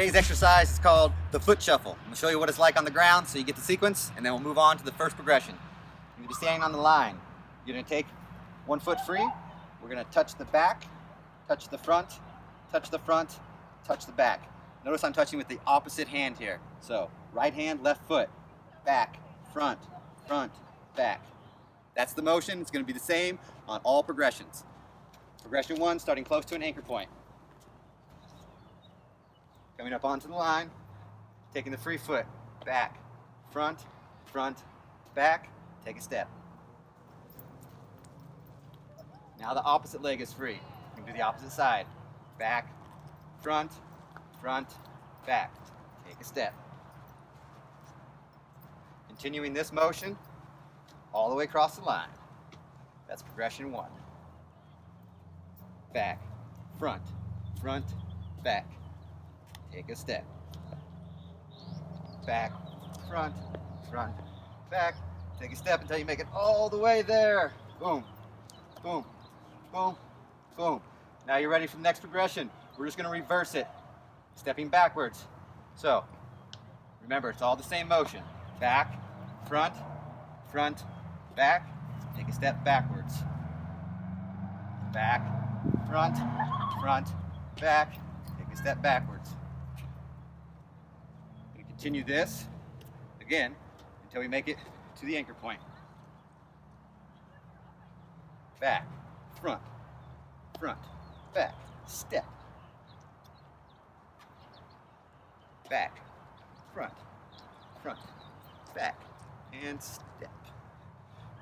Today's exercise is called the foot shuffle. I'm going to show you what it's like on the ground so you get the sequence, and then we'll move on to the first progression. You're going to be standing on the line. You're going to take one foot free. We're going to touch the back, touch the front, touch the front, touch the back. Notice I'm touching with the opposite hand here. So right hand, left foot, back, front, front, back. That's the motion. It's going to be the same on all progressions. Progression 1, starting close to an anchor point. Coming up onto the line, taking the free foot, back, front, front, back, take a step. Now the opposite leg is free. You can do the opposite side. Back, front, front, back, take a step. Continuing this motion all the way across the line. That's progression 1. Back, front, front, back. Take a step. Back, front, front, back. Take a step until you make it all the way there. Boom, boom, boom, boom. Now you're ready for the next progression. We're just going to reverse it, stepping backwards. So, remember, it's all the same motion. Back, front, front, back. Take a step backwards. Back, front, front, back. Take a step backwards. Continue this again until we make it to the anchor point. Back, front, front, back, step. Back, front, front, back, and step.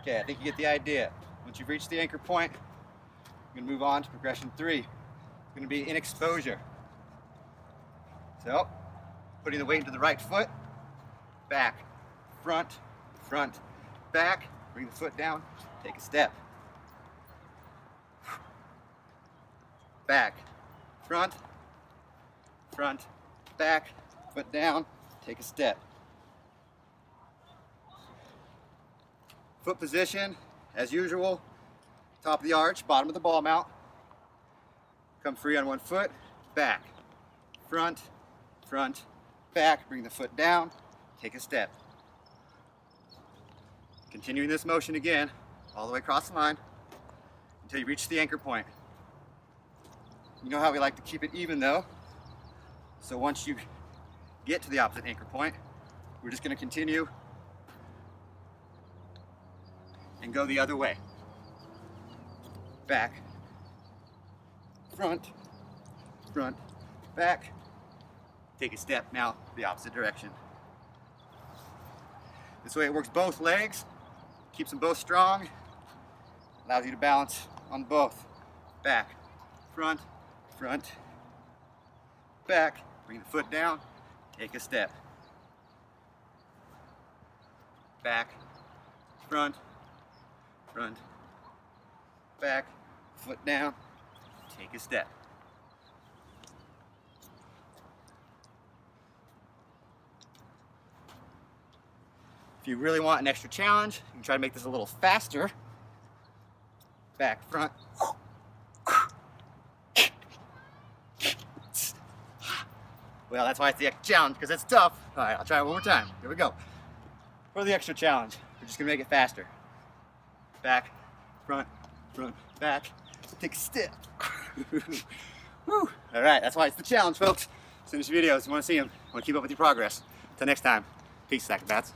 Okay, I think you get the idea. Once you've reached the anchor point, we're going to move on to progression 3. It's going to be in exposure. So, putting the weight into the right foot, back, front, front, back, bring the foot down, take a step. Back, front, front, back, foot down, take a step. Foot position, as usual, top of the arch, bottom of the ball mount. Come free on one foot, back, front, front, back, bring the foot down, take a step. Continuing this motion again, all the way across the line, until you reach the anchor point. You know how we like to keep it even though, so once you get to the opposite anchor point, we're just going to continue and go the other way. Back, front, front, back. Take a step now the opposite direction. This way it works both legs, keeps them both strong, allows you to balance on both. Back, front, front, back, bring the foot down, take a step. Back, front, front, back, foot down, take a step. If you really want an extra challenge, you can try to make this a little faster. Back, front. Well, that's why it's the extra challenge, because it's tough. All right, I'll try it one more time. Here we go. For the extra challenge, we're just gonna make it faster. Back, front, front, back. Take a step. Woo. All right, that's why it's the challenge, folks. Send us your videos. You want to see them. You want to keep up with your progress. Until next time, peace, SLACKROBATS.